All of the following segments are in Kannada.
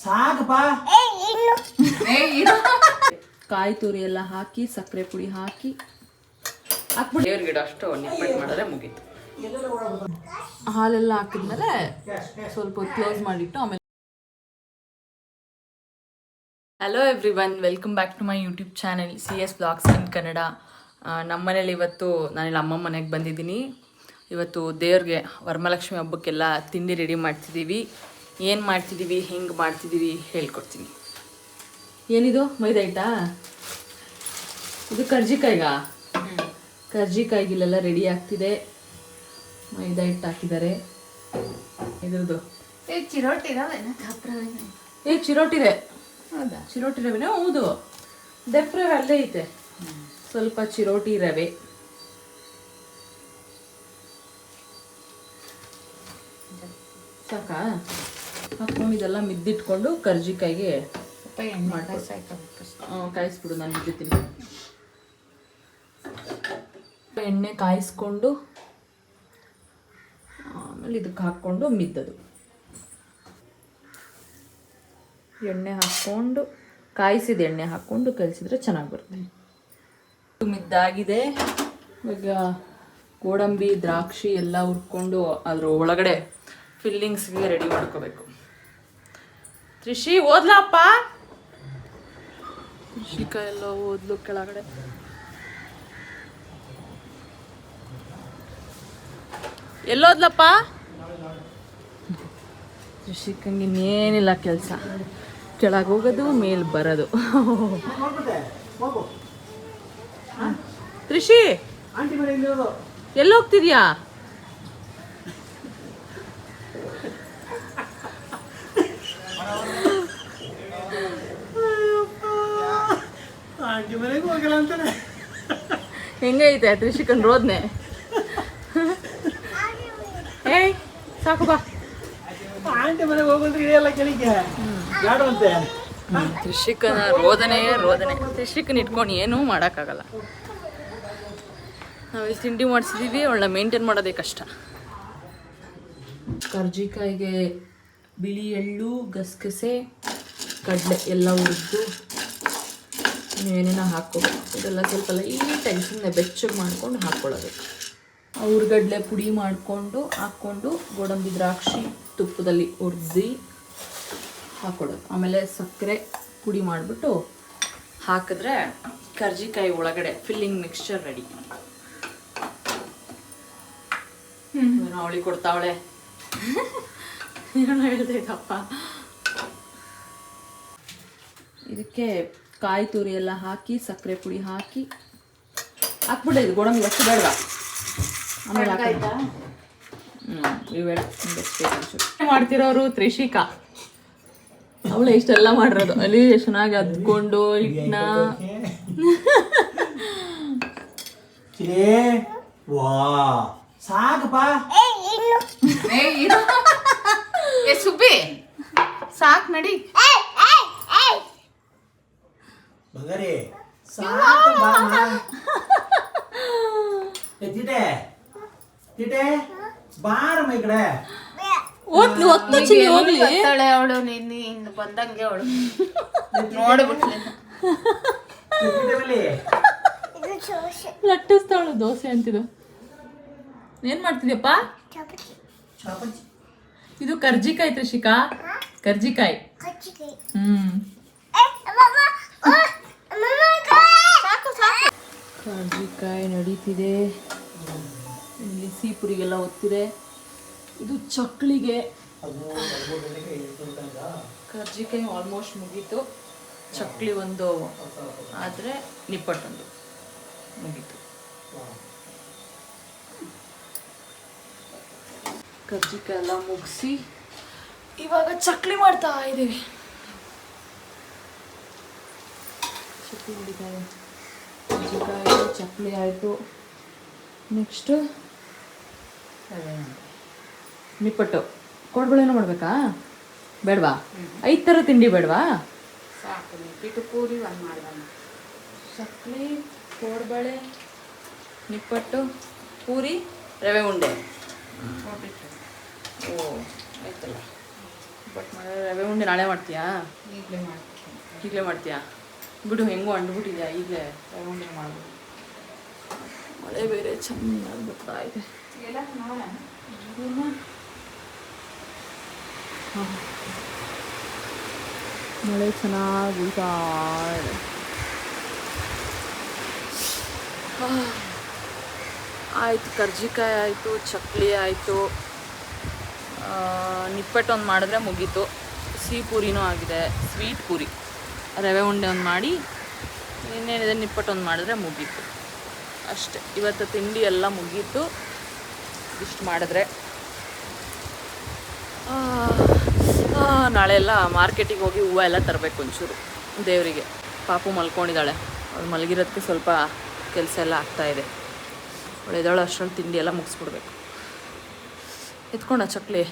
ಸಾಕಪ್ಪ. ಕಾಯಿ ತುರಿ ಎಲ್ಲ ಹಾಕಿ ಸಕ್ಕರೆ ಪುಡಿ ಹಾಕಿ ಹಾಕ್ಬಿಟ್ಟು ದೇವ್ರ ಗಿಡ ಅಷ್ಟು ನಿಪ್ಪಟ್ಟು ಮಾಡಿದ್ರೆ ಮುಗೀತು. ಹಾಲೆಲ್ಲ ಹಾಕಿದ್ಮೇಲೆ ಸ್ವಲ್ಪ ಕ್ಲೋಸ್ ಮಾಡಿಟ್ಟು ಆಮೇಲೆ. Hello everyone, welcome back to my YouTube channel CS Vlogs in Kannada. ನಮ್ಮ ಮನೇಲಿ ಇವತ್ತು ನಾನಿಲ್ಲಿ ಅಮ್ಮ ಮನೆಗೆ ಬಂದಿದ್ದೀನಿ. ಇವತ್ತು ದೇವ್ರಿಗೆ ವರಮಹಾಲಕ್ಷ್ಮಿ ಹಬ್ಬಕ್ಕೆಲ್ಲ ತಿಂಡಿ ರೆಡಿ ಮಾಡ್ತಿದ್ದೀವಿ. ಏನು ಮಾಡ್ತಿದ್ದೀವಿ, ಹೆಂಗೆ ಮಾಡ್ತಿದ್ದೀವಿ ಹೇಳ್ಕೊಡ್ತೀನಿ. ಏನಿದು ಮೈದಾ ಹಿಟ್ಟಾ? ಇದು ಕರ್ಜಿಕಾಯಿಗೆಲ್ಲ ರೆಡಿ ಆಗ್ತಿದೆ. ಮೈದಾ ಹಿಟ್ಟು ಹಾಕಿದ್ದಾರೆ. ಇದ್ರದ್ದು ಚಿರೋಟಿದೆ. ಹೌದಾ? ಚಿರೋಟಿ ರವೆನೇ? ಹೌದು, ದಪ್ಪ ರವೆ ಅಲ್ಲೇ ಐತೆ. ಸ್ವಲ್ಪ ಚಿರೋಟಿ ರವೆ, ಸಾಕಾ? ಹಾಕೊಂಡು ಇದೆಲ್ಲ ಮಿದ್ದಿಟ್ಕೊಂಡು ಕರ್ಜಿಕಾಯಿಗೆ ಕಾಯಿಸ್ಬಿಡು. ನಾನು ಮಿದ್ದಿದ್ದೀನಿ. ಎಣ್ಣೆ ಕಾಯಿಸ್ಕೊಂಡು ಆಮೇಲೆ ಇದಕ್ಕೆ ಹಾಕ್ಕೊಂಡು ಮಿದ್ದದು. ಎಣ್ಣೆ ಹಾಕ್ಕೊಂಡು ಕಾಯಿಸಿದ ಎಣ್ಣೆ ಹಾಕ್ಕೊಂಡು ಕಲಿಸಿದ್ರೆ ಚೆನ್ನಾಗಿ ಬರುತ್ತೆ. ಮಿದ್ದಾಗಿದೆ. ಈಗ ಗೋಡಂಬಿ ದ್ರಾಕ್ಷಿ ಎಲ್ಲ ಹುರ್ಕೊಂಡು ಅದ್ರ ಒಳಗಡೆ ಫಿಲ್ಲಿಂಗ್ಸ್ಗೆ ರೆಡಿ ಮಾಡ್ಕೋಬೇಕು. ತ್ರಿಷಿ ಓದ್ಲಪ್ಪ? ತ್ರಿಷಿಕಾ ಎಲ್ಲ ಓದ್ಲು ಕೆಳಗಡೆ. ಎಲ್ಲೋದ್ಲಪ್ಪ? ತ್ರಿಷಿಕಂಗೆ ಇನ್ನೇನಿಲ್ಲ ಕೆಲಸ, ಕೆಳಗೆ ಹೋಗೋದು ಮೇಲೆ ಬರೋದು. ತ್ರಿಷಿ ಎಲ್ಲಿ ಹೋಗ್ತಿದ್ಯಾ? ಹೆಂಗೈತೆ ತ್ರಿಷಿಕನ್ ರೋದ್ನೆ? ಏಯ್ ಸಾಕು ಬಾ. ತ್ರಿಷಿಕನ ರೋದನೆ. ತ್ರಿಷಿಕನ್ ಇಟ್ಕೊಂಡು ಏನೂ ಮಾಡೋಕ್ಕಾಗಲ್ಲ. ನಾವು ತಿಂಡಿ ಮಾಡಿಸಿದೀವಿ, ಅವಳನ್ನ ಮೇಂಟೈನ್ ಮಾಡೋದೇ ಕಷ್ಟ. ಕರ್ಜಿಕಾಯಿಗೆ ಬಿಳಿ ಎಳ್ಳು, ಗಸಗಸೆ, ಕಡಲೆ ಎಲ್ಲ ಹುರಿದು ಏನೇನೋ ಹಾಕ್ಕೋಬೇಕು. ಇದೆಲ್ಲ ಸ್ವಲ್ಪ ಲೈಟಾಗಿ ಸುಮ್ಮನೆ ಬೆಚ್ಚಗೆ ಮಾಡ್ಕೊಂಡು ಹಾಕ್ಕೊಳ್ಳೋದು. ಹುರ್ಗಡ್ಲೆ ಪುಡಿ ಮಾಡಿಕೊಂಡು ಹಾಕ್ಕೊಂಡು ಗೋಡಂಬಿ ದ್ರಾಕ್ಷಿ ತುಪ್ಪದಲ್ಲಿ ಹುರಿದು ಹಾಕ್ಕೊಳ್ಳೋದು. ಆಮೇಲೆ ಸಕ್ಕರೆ ಪುಡಿ ಮಾಡಿಬಿಟ್ಟು ಹಾಕಿದ್ರೆ ಕರ್ಜಿಕಾಯಿ ಒಳಗಡೆ ಫಿಲ್ಲಿಂಗ್ ಮಿಕ್ಸ್ಚರ್ ರೆಡಿ. ಅವಳಿಗೆ ಕೊಡ್ತಾವಳೆ. ಏನೋ ಹೇಳ್ತೈತಪ್ಪ. ಇದಕ್ಕೆ ಕಾಯಿ ತುರಿ ಎಲ್ಲ ಹಾಕಿ ಸಕ್ಕರೆ ಪುಡಿ ಹಾಕಿ ಹಾಕ್ಬಿಟ್ಟೆ. ಇದು ಗೋಡಂಬಿ ಎಷ್ಟು ಬೇಡವಾ? ಆಮೇಲೆ ಇವೆಲ್ಲ ಮಾಡ್ತಿರೋರು ತ್ರಿಷಿಕಾ. ಅವಳು ಇಷ್ಟೆಲ್ಲ ಮಾಡಿರೋದು. ಅಲ್ಲಿ ಎಷ್ಟು ಚೆನ್ನಾಗಿ ಅದ್ಕೊಂಡು ಹಿಟ್ಟನ್ನ ಸುಬ್ಬಿ ಸಾಕ್ ನಡಿ. ಅವಳು ನಿನ್ನ ಬಂದಂಗೆ ಅವಳು ನೋಡ್ಬಿಟ್ಲೆ ಲಟ್ಟಿಸ್ತಾವಳು. ದೋಸೆ ಅಂತಿದ್ದು ಏನ್ ಮಾಡ್ತಿದ್ಯಪ್ಪ? ಇದು ಕರ್ಜಿಕಾಯಿ ತ್ರಿಷಿಕಾ, ಕರ್ಜಿಕಾಯಿ. ಕರ್ಜಿಕಾಯಿ ನಡೀತಿದೆ. ಇಲ್ಲಿ ಸೀಪುರಿಗೆಲ್ಲ ಒತ್ತಿದೆ. ಇದು ಚಕ್ಲಿಗೆ. ಕರ್ಜಿಕಾಯಿ ಆಲ್ಮೋಸ್ಟ್ ಮುಗೀತು. ಚಕ್ಲಿ ಒಂದು ಆದರೆ ನಿಪ್ಪಟ್ಟೊಂದು ಮುಗೀತು. ಕರ್ಜಿಕಾಯಿ ಎಲ್ಲ ಮುಗಿಸಿ ಇವಾಗ ಚಕ್ಲಿ ಮಾಡ್ತಾ ಇದ್ದೀವಿ. ಚಕ್ಲಿ ಹಿಡಿತಾರೆ. ಕರ್ಜಿಕಾಯಿ ಚಕ್ಲಿ ಆಯಿತು. ನೆಕ್ಸ್ಟು ನಿಪ್ಪಟ್ಟು. ಕೋಡ್ಬಳೆನೂ ಮಾಡಬೇಕಾ? ಬೇಡವಾ? 5 ಥರ ತಿಂಡಿ ಬೇಡವಾ? ಸಾಕು. ನಿಪ್ಪಿಟ್ಟು ಪೂರಿ ಒಂದು ಮಾಡ್ದ. ಚಕ್ಲಿ, ಕೋಡ್ಬಳೆ, ನಿಪ್ಪಟ್ಟು, ಪೂರಿ, ರವೆ ಉಂಡೆ. ಓ ಆಯ್ತಲ್ಲ. ಬಟ್ ರವೆ ಉಂಡೆ ನಾಳೆ ಮಾಡ್ತೀಯಾ? ಈಗಲೇ ಮಾಡ್ತೀನಿ. ಈಗಲೇ ಮಾಡ್ತೀಯಾ? ಬಿಡು, ಹೆಂಗೋ ಅಂಡ್ಬಿಟ್ಟಿದ್ಯಾ, ಈಗಲೇ ರವೆ ಉಂಡೆ ಮಾಡ್ಬೋದು. ಮಳೆ ಬೇರೆ ಚೆನ್ನಾಗಿ ಬರ್ತಾ ಇದೆ. ಎಲ್ಲ ನೋಡೋಣ. ಮಳೆ ಚೆನ್ನಾಗಿ ಉಳ್ತಾ ಇದೆ. ಆಯಿತು, ಕರ್ಜಿಕಾಯಿ ಆಯಿತು, ಚಕ್ಲಿ ಆಯಿತು, ನಿಪ್ಪಟ್ಟು ಒಂದು ಮಾಡಿದ್ರೆ ಮುಗೀತು. ಸಿಹಿ ಪೂರಿನೂ ಆಗಿದೆ, ಸ್ವೀಟ್ ಪೂರಿ, ರವೆ ಉಂಡೆ ಒಂದು ಮಾಡಿ, ಇನ್ನೇನಿದೆ ನಿಪ್ಪಟ್ಟು ಒಂದು ಮಾಡಿದ್ರೆ ಮುಗೀತು ಅಷ್ಟೆ. ಇವತ್ತು ತಿಂಡಿ ಎಲ್ಲ ಮುಗೀತು. ಇಷ್ಟು ಮಾಡಿದ್ರೆ ನಾಳೆ ಎಲ್ಲ ಮಾರ್ಕೆಟಿಗೆ ಹೋಗಿ ಹೂವು ಎಲ್ಲ ತರಬೇಕು ಒಂಚೂರು ದೇವರಿಗೆ. ಪಾಪು ಮಲ್ಕೊಂಡಿದ್ದಾಳೆ, ಅವಳು ಮಲಗಿರೋದಕ್ಕೆ ಸ್ವಲ್ಪ ಕೆಲಸ ಎಲ್ಲ ಆಗ್ತಾಯಿದೆ. ಅವಳು ಅಷ್ಟರಲ್ಲಿ ತಿಂಡಿ ಎಲ್ಲ ಮುಗಿಸ್ಬಿಡ್ಬೇಕು. ಎತ್ಕೊಂಡ ಚಕ್ಲಿ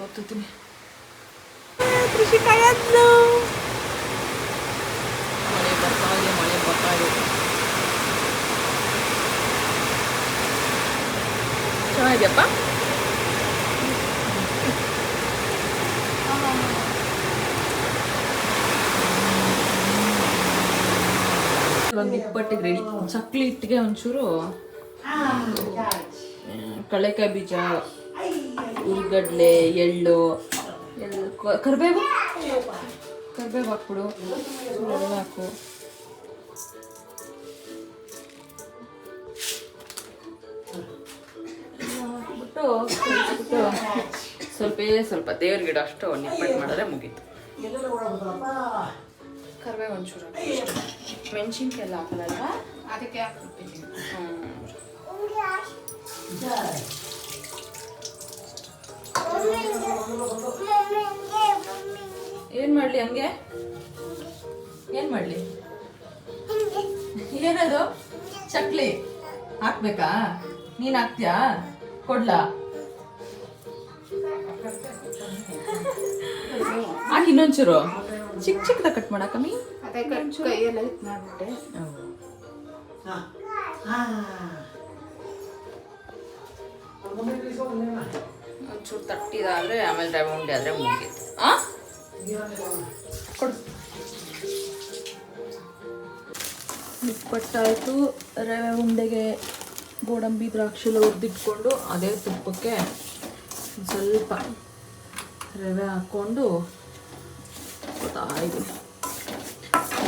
ಓದ್ತೀನಿ. ಮಳೆ ಬರ್ತಾ ಇದೆ, ಮಳೆ ಬರ್ತಾ ಇದೆ. ಚೆನ್ನಾಗಿದೆಯಪ್ಪ. ಒಂದು ನಿಪ್ಪಟ್ಟಿಗೆ ರೆಡಿ. ಚಕ್ಲಿ ಹಿಟ್ಟಿಗೆ ಒಂಚೂರು ಕಳೆಕಾಯಿ ಬೀಜ, ಉರ್ಗಡ್ಲೆ, ಎಳ್ಳು, ಕರಿಬೇವು ಹಾಕ್ಬಿಡು, ಎಳ್ಳು ಹಾಕು. ಹಾಕ್ಬಿಟ್ಟು ಸ್ವಲ್ಪ ದೇವ್ರ ಗಿಡ ಅಷ್ಟು ನಿಪ್ಪಟ್ಟು ಮಾಡಿದ್ರೆ ಮುಗೀತು. ಕರಿಬೇವು ಒಂಚೂರು, ಮೆಣಸಿನ್ಕಾಯಿ ಎಲ್ಲ ಹಾಕಲ್ಲ, ಅದಕ್ಕೆ ಹಾಕ್ಬಿಟ್ಟಿದ್ದೀನಿ. ಏನು ಮಾಡಲಿ ಹಂಗೆ? ಏನು ಮಾಡಲಿ? ಏನದು? ಚಕ್ಲಿ ಹಾಕ್ಬೇಕಾ? ನೀನು ಹಾಕ್ತೀಯಾ? ಕೊಡ್ಲಾ? ಹಾಕಿ ಇನ್ನೊಂಚೂರು ಚಿಕ್ಕದಾಗ ಕಟ್ ಮಾಡಕ್ಕಮ್ಮಿ. ಅದಕ್ಕೆ ಕೈಯೆಲ್ಲ ಇದು ಮಾಡಿಬಿಟ್ಟೆ. ಒಂಚೂರು ತಟ್ಟಿದಾದ್ರೆ ಆಮೇಲೆ ರವೆ ಉಂಡೆ ಆದರೆ ಮುಗೀತು. ಕೊಡು. ನಿಪ್ಪಟ್ಟಾಯಿತು. ರವೆ ಉಂಡೆಗೆ ಗೋಡಂಬಿ ದ್ರಾಕ್ಷಿ ಎಲ್ಲ ಹುರಿದಿಟ್ಕೊಂಡು ಅದೇ ತುಪ್ಪಕ್ಕೆ ಸ್ವಲ್ಪ ರವೆ ಹಾಕ್ಕೊಂಡು ಗೊತ್ತಾಯಿದ್ದೀನಿ.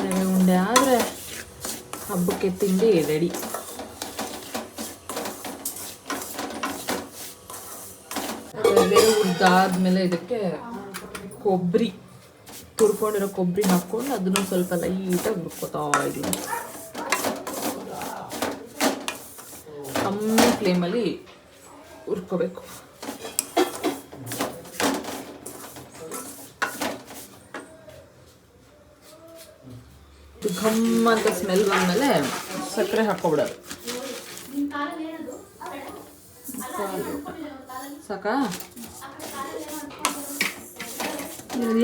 ರವೆ ಉಂಡೆ ಆದರೆ ಹಬ್ಬಕ್ಕೆ ತಿಂಡಿ ರೆಡಿ. ರವೆ ಹುರಿದಾದ್ಮೇಲೆ ಇದಕ್ಕೆ ಕೊಬ್ಬರಿ, ತುರ್ಕೊಂಡಿರೋ ಕೊಬ್ಬರಿ ಹಾಕ್ಕೊಂಡು ಅದನ್ನು ಸ್ವಲ್ಪ ಲೈಟಾಗಿ ಹುರ್ಕೋತಾ ಇದ್ದೀನಿ. ಕಮ್ಮಿ ಫ್ಲೇಮಲ್ಲಿ ಹುರ್ಕೋಬೇಕು. ಘಮ್ ಅಂತ ಸ್ಮೆಲ್ ಬಂದಮೇಲೆ ಸಕ್ಕರೆ ಹಾಕ್ಕೊಬಿಡೋದು. ಸಾಕಾ?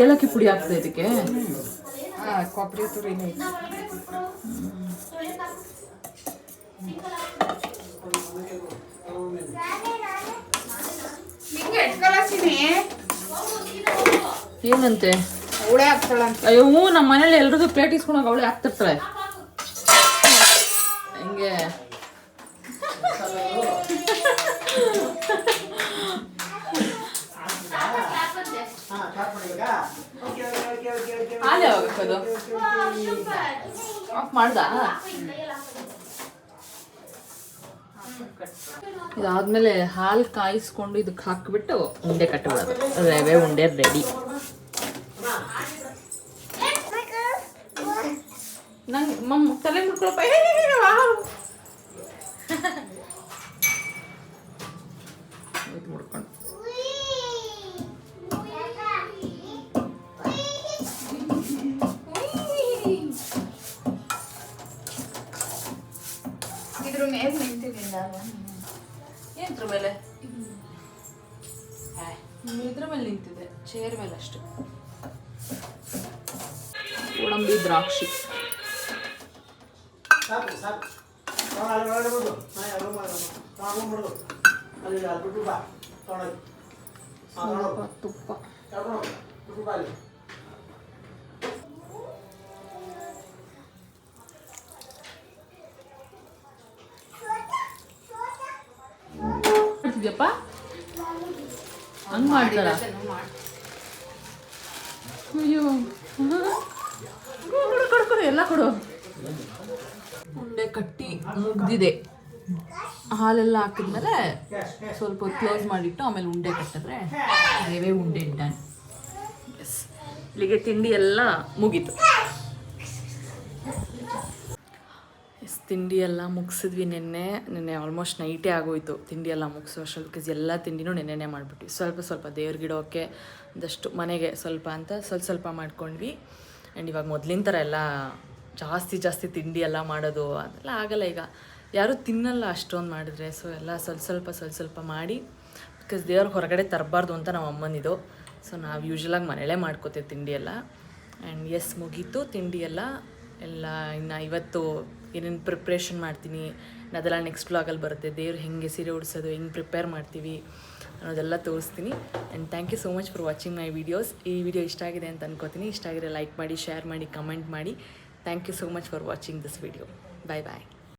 ಏಲಕ್ಕಿ ಪುಡಿ ಹಾಕ್ತದೆ ಇದಕ್ಕೆ. ಕೊಬ್ಬರಿ ತುರಿ ಏನಂತೆ? ಅವಳೇ ಹಾಕ್ತಾಳಂತ. ಅಯ್ಯೋ ಹ್ಞೂ, ನಮ್ಮ ಮನೇಲಿ ಎಲ್ರಿಗೂ ಪ್ಲೇಟ್ ಇಸ್ಕೊಂಡಾಗ ಅವಳೇ ಹಾಕ್ತಿರ್ತಾಳೆ. ಹಂಗೆ ಹಾಲು ಯಾವಾಗ ಹಾಕೋದು? ಆಫ್ ಮಾಡ್ದ? ಇದಾದ್ಮೇಲೆ ಹಾಲು ಕಾಯಿಸ್ಕೊಂಡು ಇದಕ್ಕೆ ಹಾಕಿಬಿಟ್ಟು ಉಂಡೆ ಕಟ್ಟಿಬಿಡೋದು. ರವೆ ಉಂಡೆ ರೆಡಿ. ನಂಗೆ ತಲೆ ಮುಡ್ಕೊಳಪ್ಪ. ಮುಡ್ಕೊಂಡು ಇದ್ರ ಮೇಲೆ ನಿಂತಿರ್ಲಿಲ್ಲ. ಏನ್ರ ಮೇಲೆ? ಇದ್ರ ಮೇಲೆ ನಿಂತಿದೆ, ಚೇರ್ ಮೇಲೆ ಅಷ್ಟೇ. ಗೋಡಂಬಿ ದ್ರಾಕ್ಷಿ ಸ್ವಲ್ಪ ತುಪ್ಪ. ಮಾಡ್ತಿದ್ಯಪ್ಪ ಹಂಗೆ ಮಾಡ್ತಾರ? ಅಯ್ಯೋ ಕೊಡು ಎಲ್ಲ ಕೊಡು. ಉಂಡೆ ಕಟ್ಟಿ ಮುಗ್ದಿದೆ. ಹಾಲೆಲ್ಲ ಹಾಕಿದ್ಮೇಲೆ ಸ್ವಲ್ಪ ಹೊತ್ತು ಕ್ಲೋಸ್ ಮಾಡಿಟ್ಟು ಆಮೇಲೆ ಉಂಡೆ ಕಟ್ಟಿದ್ರೆ ರವೆ ಉಂಡೆ ಡನ್. ಎಸ್, ಇಲ್ಲಿಗೆ ತಿಂಡಿ ಎಲ್ಲ ಮುಗೀತು. ಎಸ್, ತಿಂಡಿ ಎಲ್ಲ ಮುಗಿಸಿದ್ವಿ. ನಿನ್ನೆ ಆಲ್ಮೋಸ್ಟ್ ನೈಟೇ ಆಗೋಯ್ತು ತಿಂಡಿ ಎಲ್ಲ ಮುಗಿಸೋ ಅಷ್ಟೊತ್ತಿಗೆ. ಬಿಕಾಸ್ ಎಲ್ಲ ತಿಂಡಿನೂ ನೆನ್ನೆನೇ ಮಾಡಿಬಿಟ್ವಿ. ಸ್ವಲ್ಪ ದೇವ್ರಿಗಿಡೋಕ್ಕೆ ಒಂದಷ್ಟು ಮನೆಗೆ ಸ್ವಲ್ಪ ಅಂತ ಸ್ವಲ್ಪ ಮಾಡ್ಕೊಂಡ್ವಿ. ಆ್ಯಂಡ್ ಇವಾಗ ಮೊದಲಿನ ಥರ ಎಲ್ಲ ಜಾಸ್ತಿ ತಿಂಡಿ ಎಲ್ಲ ಮಾಡೋದು ಅದೆಲ್ಲ ಆಗಲ್ಲ. ಈಗ ಯಾರೂ ತಿನ್ನಲ್ಲ ಅಷ್ಟೊಂದು ಮಾಡಿದ್ರೆ. ಸೊ ಎಲ್ಲ ಸ್ವಲ್ಪ ಮಾಡಿ, ಬಿಕಾಸ್ ದೇವ್ರಿಗೆ ಹೊರಗಡೆ ತರಬಾರ್ದು ಅಂತ ನಮ್ಮ ಅಮ್ಮನಿದು. ಸೊ ನಾವು ಯೂಶ್ವಲಾಗಿ ಮನೇಲೇ ಮಾಡ್ಕೋತೀವಿ ತಿಂಡಿ ಎಲ್ಲ. ಆ್ಯಂಡ್ ಎಸ್, ಮುಗೀತು ತಿಂಡಿ ಎಲ್ಲ. ಇನ್ನು ಇವತ್ತು ಏನೇನು ಪ್ರಿಪ್ರೇಷನ್ ಮಾಡ್ತೀನಿ ಅದೆಲ್ಲ ನೆಕ್ಸ್ಟ್ ವ್ಲಾಗಲ್ಲಿ ಬರುತ್ತೆ. ದೇವ್ರು ಹೆಂಗೆ ಸೀರೆ ಉಡಿಸೋದು, ಹೆಂಗೆ ಪ್ರಿಪೇರ್ ಮಾಡ್ತೀವಿ ಅನ್ನೋದೆಲ್ಲ ತೋರಿಸ್ತೀನಿ. And thank you so much for watching my videos. ಈ ವಿಡಿಯೋ ಇಷ್ಟ ಆಗಿದೆ ಅಂತ ಅನ್ಕೋತೀನಿ. ಇಷ್ಟ ಆಗಿದ್ರೆ ಲೈಕ್ ಮಾಡಿ, ಶೇರ್ ಮಾಡಿ, ಕಮೆಂಟ್ ಮಾಡಿ. Thank you so much for watching this video. Bye.